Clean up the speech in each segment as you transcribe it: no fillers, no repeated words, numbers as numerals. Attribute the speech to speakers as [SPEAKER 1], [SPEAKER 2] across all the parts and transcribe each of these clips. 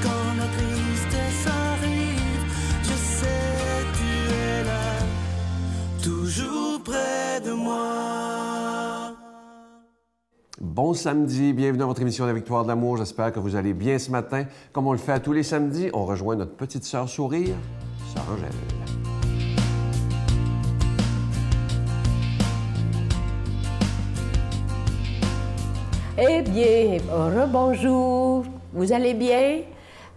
[SPEAKER 1] Quand la tristesse arrive, je sais tu es là, toujours près de moi.
[SPEAKER 2] Bon samedi, bienvenue dans votre émission La Victoire de l'amour. J'espère que vous allez bien ce matin. Comme on le fait à tous les samedis, on rejoint notre petite sœur sourire, Sœur Angèle.
[SPEAKER 3] Eh bien, rebonjour, vous allez bien?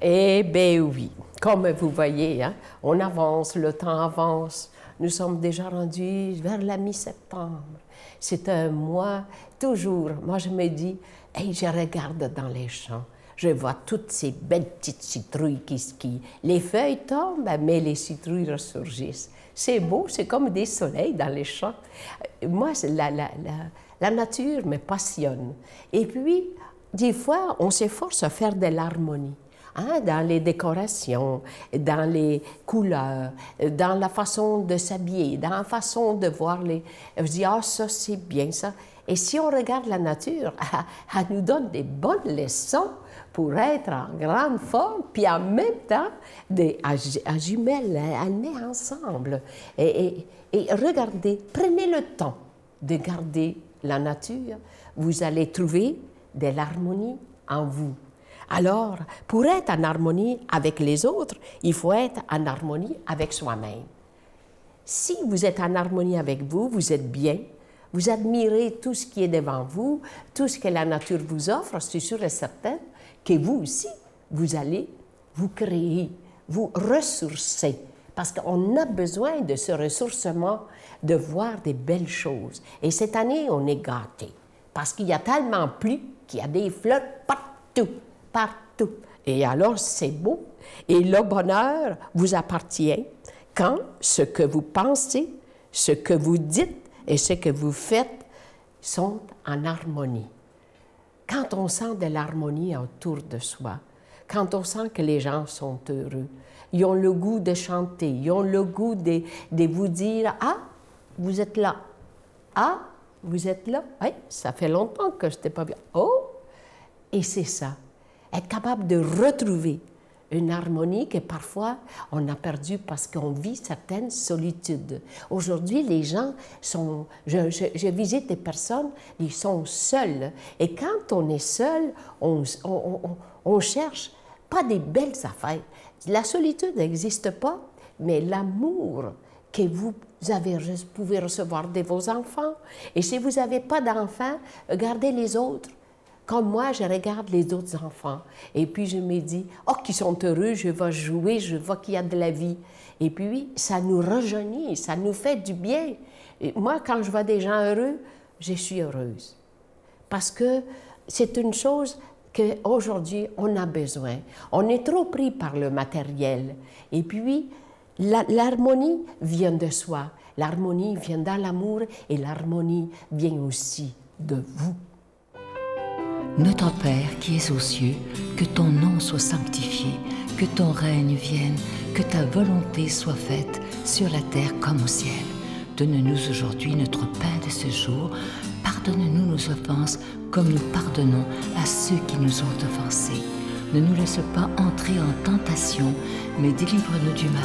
[SPEAKER 3] Eh bien oui, comme vous voyez, hein, on avance, le temps avance. Nous sommes déjà rendus vers la mi-septembre. C'est un mois, toujours, moi je me dis, hey, je regarde dans les champs, je vois toutes ces belles petites citrouilles qui les feuilles tombent, mais les citrouilles ressurgissent. C'est beau, c'est comme des soleils dans les champs. Moi, la nature me passionne. Et puis, des fois, on s'efforce à faire de l'harmonie. Hein, dans les décorations, dans les couleurs, dans la façon de s'habiller, dans la façon de voir les... Je dis, ah, ça, c'est bien, ça. Et si on regarde la nature, elle nous donne des bonnes leçons pour être en grande forme, puis en même temps, à jumelles, elle met ensemble. Et regardez, prenez le temps de garder la nature, vous allez trouver de l'harmonie en vous. Alors, pour être en harmonie avec les autres, il faut être en harmonie avec soi-même. Si vous êtes en harmonie avec vous, vous êtes bien, vous admirez tout ce qui est devant vous, tout ce que la nature vous offre, c'est sûr et certain que vous aussi, vous allez vous créer, vous ressourcer. Parce qu'on a besoin de ce ressourcement, de voir des belles choses. Et cette année, on est gâtés. Parce qu'il y a tellement plu qu'il y a des fleurs partout. Partout. Et alors, c'est beau. Et le bonheur vous appartient quand ce que vous pensez, ce que vous dites et ce que vous faites sont en harmonie. Quand on sent de l'harmonie autour de soi, quand on sent que les gens sont heureux, ils ont le goût de chanter, ils ont le goût de vous dire « Ah, vous êtes là. Ah, vous êtes là. Hey, ça fait longtemps que je n'étais pas bien. Oh! » Et c'est ça. Être capable de retrouver une harmonie que parfois on a perdue parce qu'on vit certaines solitudes. Aujourd'hui, les gens sont... Je visite des personnes, ils sont seuls. Et quand on est seul, on cherche pas des belles affaires. La solitude n'existe pas, mais l'amour que vous pouvez recevoir de vos enfants. Et si vous n'avez pas d'enfants, regardez les autres. Comme moi, je regarde les autres enfants et puis je me dis, oh, qu'ils sont heureux, je vais jouer, je vois qu'il y a de la vie. Et puis, ça nous rajeunit, ça nous fait du bien. Et moi, quand je vois des gens heureux, je suis heureuse. Parce que c'est une chose qu'aujourd'hui, on a besoin. On est trop pris par le matériel. Et puis, l'harmonie vient de soi. L'harmonie vient dans l'amour et l'harmonie vient aussi de vous.
[SPEAKER 4] Notre Père qui es aux cieux, que ton nom soit sanctifié, que ton règne vienne, que ta volonté soit faite sur la terre comme au ciel. Donne-nous aujourd'hui notre pain de ce jour. Pardonne-nous nos offenses comme nous pardonnons à ceux qui nous ont offensés. Ne nous laisse pas entrer en tentation, mais délivre-nous du mal,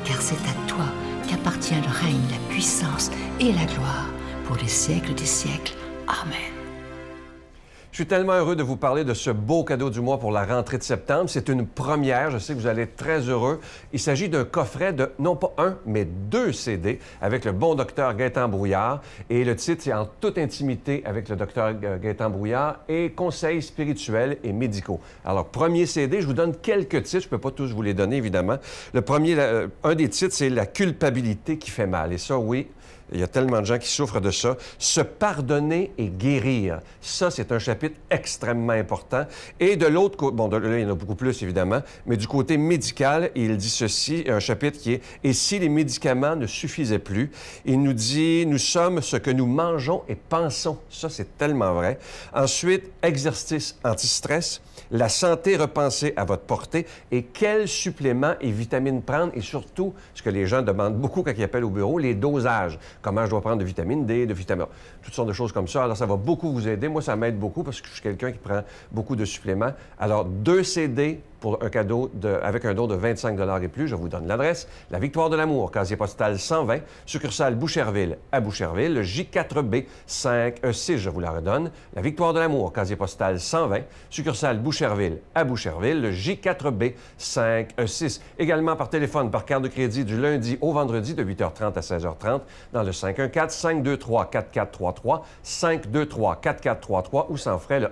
[SPEAKER 4] car c'est à toi qu'appartient le règne, la puissance et la gloire pour les siècles des siècles. Amen.
[SPEAKER 2] Je suis tellement heureux de vous parler de ce beau cadeau du mois pour la rentrée de septembre. C'est une première, je sais que vous allez être très heureux. Il s'agit d'un coffret de, non pas un, mais 2 CD avec le bon docteur Gaétan Brouillard. Et le titre, c'est « En toute intimité avec le docteur Gaétan Brouillard et conseils spirituels et médicaux ». Alors, premier CD, je vous donne quelques titres, je ne peux pas tous vous les donner, évidemment. Le premier, un des titres, c'est « La culpabilité qui fait mal ». Et ça, oui, il y a tellement de gens qui souffrent de ça. Se pardonner et guérir. Ça, c'est un chapitre extrêmement important. Et de l'autre côté, bon, là, il y en a beaucoup plus, évidemment, mais du côté médical, il dit ceci, un chapitre qui est « Et si les médicaments ne suffisaient plus? » Il nous dit « Nous sommes ce que nous mangeons et pensons. » Ça, c'est tellement vrai. Ensuite, exercice anti-stress. La santé repensée à votre portée et quels suppléments et vitamines prendre et surtout, ce que les gens demandent beaucoup quand ils appellent au bureau, les dosages. Comment je dois prendre de vitamine D, de vitamine A, toutes sortes de choses comme ça. Alors, ça va beaucoup vous aider. Moi, ça m'aide beaucoup parce que je suis quelqu'un qui prend beaucoup de suppléments. Alors, 2 CD pour un cadeau avec un don de 25 $ et plus. Je vous donne l'adresse. La Victoire de l'Amour, casier postal 120, succursale Boucherville à Boucherville, le J4B 5E6, je vous la redonne. La Victoire de l'Amour, casier postal 120, succursale Boucherville à Boucherville, le J4B 5E6. Également par téléphone, par carte de crédit du lundi au vendredi de 8h30 à 16h30 dans le 514-523-4433, 523-4433 ou sans frais le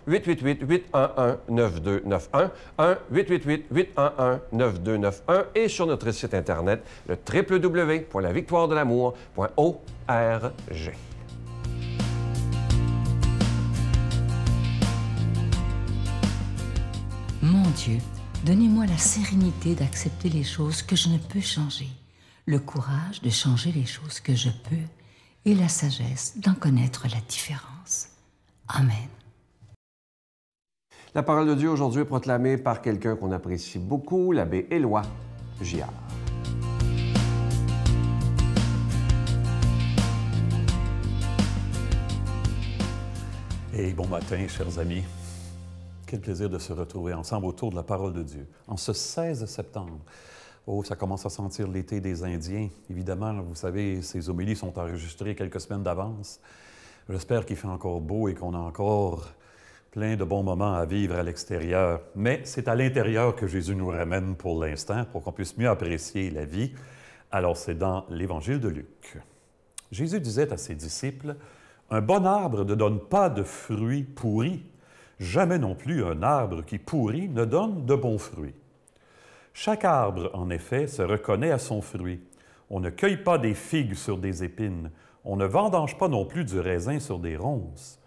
[SPEAKER 2] 1-888-811-9291, 1-888-811-9291 et sur notre site Internet, le www.lavictoiredelamour.org.
[SPEAKER 4] Mon Dieu, donnez-moi la sérénité d'accepter les choses que je ne peux changer, le courage de changer les choses que je peux et la sagesse d'en connaître la différence. Amen.
[SPEAKER 2] La parole de Dieu aujourd'hui est proclamée par quelqu'un qu'on apprécie beaucoup, l'abbé Éloi Giard.
[SPEAKER 5] Et bon matin, chers amis. Quel plaisir de se retrouver ensemble autour de la parole de Dieu. En ce 16 septembre, oh, ça commence à sentir l'été des Indiens. Évidemment, vous savez, ces homélies sont enregistrées quelques semaines d'avance. J'espère qu'il fait encore beau et qu'on a encore plein de bons moments à vivre à l'extérieur. Mais c'est à l'intérieur que Jésus nous ramène pour l'instant, pour qu'on puisse mieux apprécier la vie. Alors, c'est dans l'Évangile de Luc. Jésus disait à ses disciples, « Un bon arbre ne donne pas de fruits pourris. Jamais non plus un arbre qui pourrit ne donne de bons fruits. Chaque arbre, en effet, se reconnaît à son fruit. On ne cueille pas des figues sur des épines. On ne vendange pas non plus du raisin sur des ronces.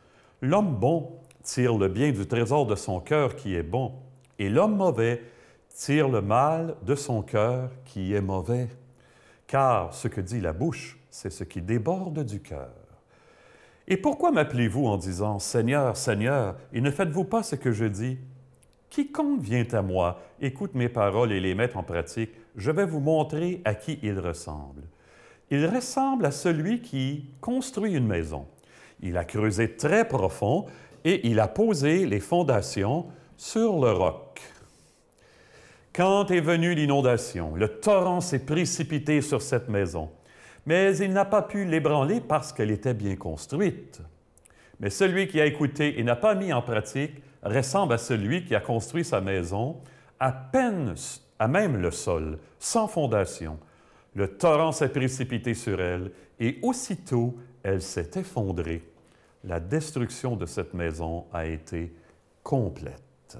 [SPEAKER 5] L'homme bon tire le bien du trésor de son cœur qui est bon, et l'homme mauvais tire le mal de son cœur qui est mauvais. Car ce que dit la bouche, c'est ce qui déborde du cœur. Et pourquoi m'appelez-vous en disant « Seigneur, Seigneur » et ne faites-vous pas ce que je dis? Quiconque vient à moi, écoute mes paroles et les met en pratique, je vais vous montrer à qui il ressemble. Il ressemble à celui qui construit une maison. Il a creusé très profond et il a posé les fondations sur le roc. Quand est venue l'inondation, le torrent s'est précipité sur cette maison. Mais il n'a pas pu l'ébranler parce qu'elle était bien construite. Mais celui qui a écouté et n'a pas mis en pratique ressemble à celui qui a construit sa maison à peine à même le sol, sans fondation. Le torrent s'est précipité sur elle et aussitôt elle s'est effondrée. La destruction de cette maison a été complète.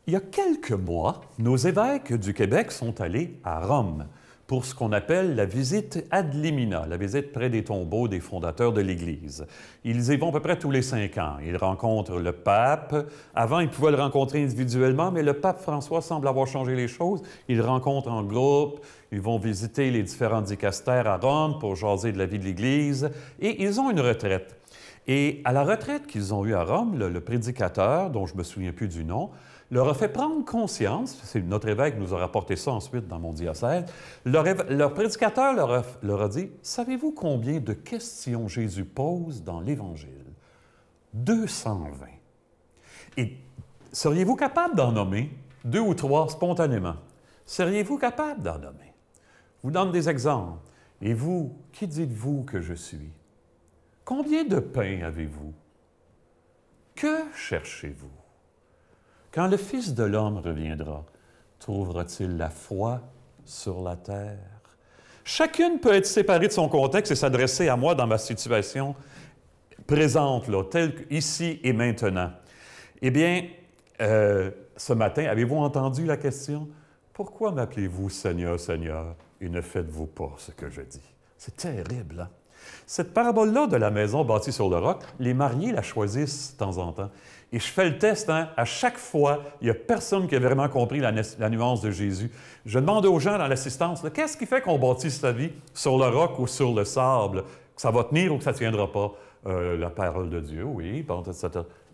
[SPEAKER 5] Il y a quelques mois, nos évêques du Québec sont allés à Rome pour ce qu'on appelle la visite ad limina, la visite près des tombeaux des fondateurs de l'Église. Ils y vont à peu près tous les 5 ans. Ils rencontrent le pape. Avant, ils pouvaient le rencontrer individuellement, mais le pape François semble avoir changé les choses. Ils le rencontrent en groupe. Ils vont visiter les différents dicastères à Rome pour jaser de la vie de l'Église. Et ils ont une retraite. Et à la retraite qu'ils ont eue à Rome, le prédicateur, dont je ne me souviens plus du nom, leur a fait prendre conscience, c'est notre évêque nous a rapporté ça ensuite dans mon diocèse, leur prédicateur leur a dit, « Savez-vous combien de questions Jésus pose dans l'Évangile? 220. Et seriez-vous capable d'en nommer 2 ou 3 spontanément? Seriez-vous capable d'en nommer? Je vous donne des exemples. Et vous, qui dites-vous que je suis? Combien de pain avez-vous? Que cherchez-vous? Quand le Fils de l'homme reviendra, trouvera-t-il la foi sur la terre? » Chacune peut être séparée de son contexte et s'adresser à moi dans ma situation présente, là, telle qu'ici et maintenant. Eh bien, ce matin, avez-vous entendu la question? « Pourquoi m'appelez-vous Seigneur, Seigneur, et ne faites-vous pas ce que je dis? » C'est terrible, hein? Cette parabole-là de la maison bâtie sur le roc, les mariés la choisissent de temps en temps. Et je fais le test, hein? À chaque fois, il n'y a personne qui a vraiment compris la nuance de Jésus. Je demande aux gens dans l'assistance, qu'est-ce qui fait qu'on bâtisse sa vie sur le roc ou sur le sable? Que ça va tenir ou que ça ne tiendra pas? La parole de Dieu, oui, bon, etc.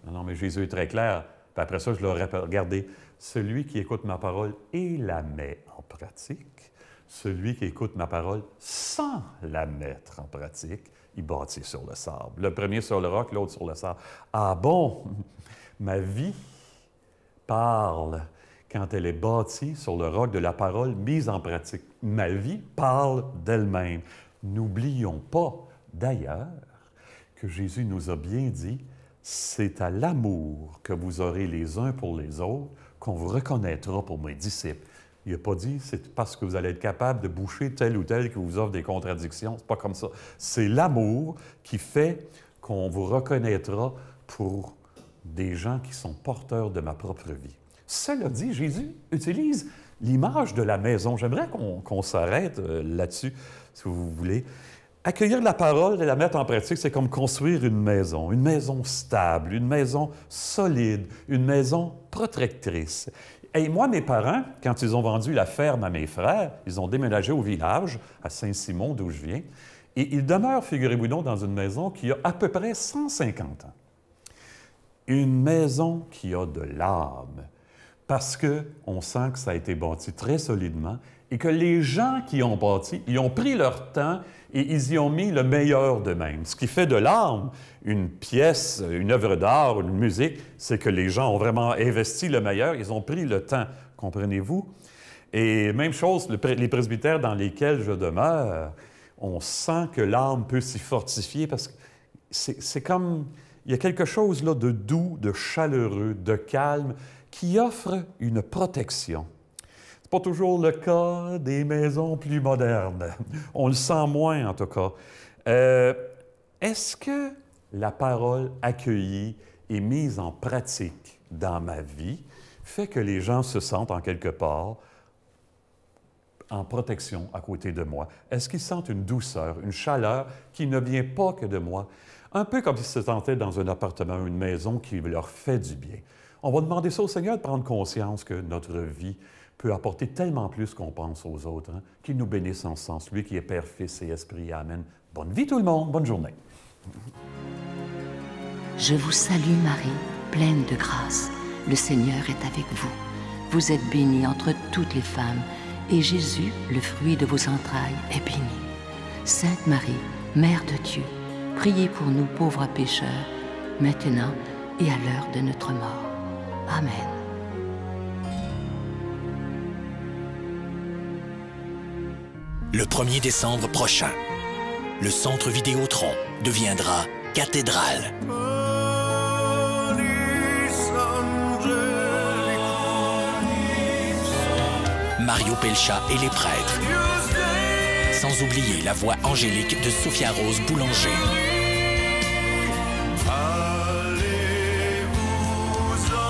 [SPEAKER 5] Non, mais Jésus est très clair. Puis après ça, je leur ai regardé. Celui qui écoute ma parole et la met en pratique, celui qui écoute ma parole sans la mettre en pratique, il bâtit sur le sable. Le premier sur le roc, l'autre sur le sable. Ah bon, ma vie parle quand elle est bâtie sur le roc de la parole mise en pratique. Ma vie parle d'elle-même. N'oublions pas, d'ailleurs, que Jésus nous a bien dit, c'est à l'amour que vous aurez les uns pour les autres qu'on vous reconnaîtra pour mes disciples. Il n'a pas dit, c'est parce que vous allez être capable de boucher tel ou tel qui vous offre des contradictions. C'est pas comme ça. C'est l'amour qui fait qu'on vous reconnaîtra pour des gens qui sont porteurs de ma propre vie. Cela dit, Jésus utilise l'image de la maison. J'aimerais qu'on s'arrête là-dessus, si vous voulez. Accueillir la parole et la mettre en pratique, c'est comme construire une maison stable, une maison solide, une maison protectrice. Et moi, mes parents, quand ils ont vendu la ferme à mes frères, ils ont déménagé au village, à Saint-Simon, d'où je viens, et ils demeurent, figurez-vous donc, dans une maison qui a à peu près 150 ans. Une maison qui a de l'âme, parce qu'on sent que ça a été bâti très solidement et que les gens qui ont bâti, ils ont pris leur temps et ils y ont mis le meilleur d'eux-mêmes. Ce qui fait de l'âme une pièce, une œuvre d'art, une musique, c'est que les gens ont vraiment investi le meilleur, ils ont pris le temps, comprenez-vous? Et même chose, les presbytères dans lesquels je demeure, on sent que l'âme peut s'y fortifier parce que c'est comme... Il y a quelque chose là de doux, de chaleureux, de calme, qui offre une protection. Ce n'est pas toujours le cas des maisons plus modernes. On le sent moins, en tout cas. Est-ce que la parole accueillie et mise en pratique dans ma vie fait que les gens se sentent, en quelque part, en protection à côté de moi? Est-ce qu'ils sentent une douceur, une chaleur qui ne vient pas que de moi? Un peu comme s'ils se sentaient dans un appartement, une maison qui leur fait du bien. On va demander ça au Seigneur de prendre conscience que notre vie peut apporter tellement plus qu'on pense aux autres, hein? Qu'il nous bénisse en ce sens, lui qui est Père, Fils et Esprit. Amen. Bonne vie tout le monde, bonne journée.
[SPEAKER 4] Je vous salue Marie, pleine de grâce. Le Seigneur est avec vous. Vous êtes bénie entre toutes les femmes, et Jésus, le fruit de vos entrailles, est béni. Sainte Marie, Mère de Dieu, priez pour nous pauvres pécheurs, maintenant et à l'heure de notre mort. Amen.
[SPEAKER 6] Le 1er décembre prochain, le Centre Vidéotron deviendra cathédrale. Mario Pelcha et les prêtres. Sans oublier la voix angélique de Sophia Rose Boulanger.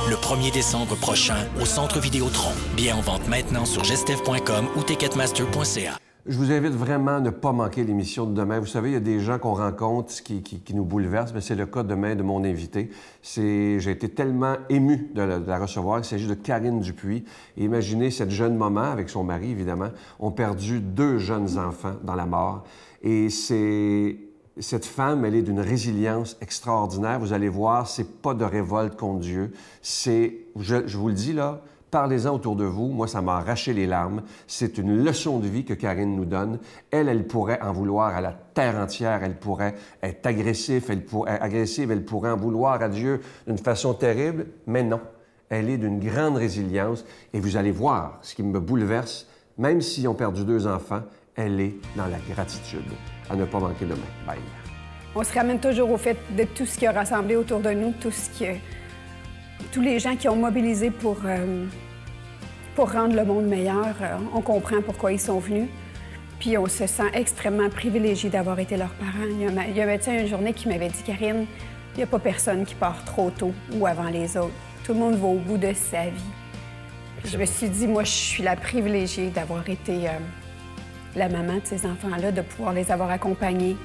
[SPEAKER 6] Le 1er décembre prochain au Centre Vidéotron. Billets en vente maintenant sur gestev.com ou ticketmaster.ca.
[SPEAKER 2] Je vous invite vraiment à ne pas manquer l'émission de demain. Vous savez, il y a des gens qu'on rencontre qui nous bouleversent, mais c'est le cas demain de mon invité. J'ai été tellement ému de la recevoir. Il s'agit de Karine Dupuis. Et imaginez, cette jeune maman, avec son mari, évidemment, ont perdu 2 jeunes enfants dans la mort. Et cette femme, elle est d'une résilience extraordinaire. Vous allez voir, c'est pas de révolte contre Dieu. Je vous le dis là, parlez-en autour de vous. Moi, ça m'a arraché les larmes. C'est une leçon de vie que Karine nous donne. Elle pourrait en vouloir à la terre entière. Elle pourrait être agressive. Elle pourrait en vouloir à Dieu d'une façon terrible. Mais non, elle est d'une grande résilience. Et vous allez voir, ce qui me bouleverse, même s'ils ont perdu 2 enfants, elle est dans la gratitude. À ne pas manquer demain. Bye.
[SPEAKER 7] On se ramène toujours au fait de tout ce qui a rassemblé autour de nous, tous les gens qui ont mobilisé pour rendre le monde meilleur. On comprend pourquoi ils sont venus. Puis on se sent extrêmement privilégié d'avoir été leurs parents. Il y a un médecin une journée qui m'avait dit « Karine, il n'y a pas personne qui part trop tôt ou avant les autres. Tout le monde va au bout de sa vie. » Je me suis dit, moi, je suis la privilégiée d'avoir été la maman de ces enfants-là, de pouvoir les avoir accompagnés,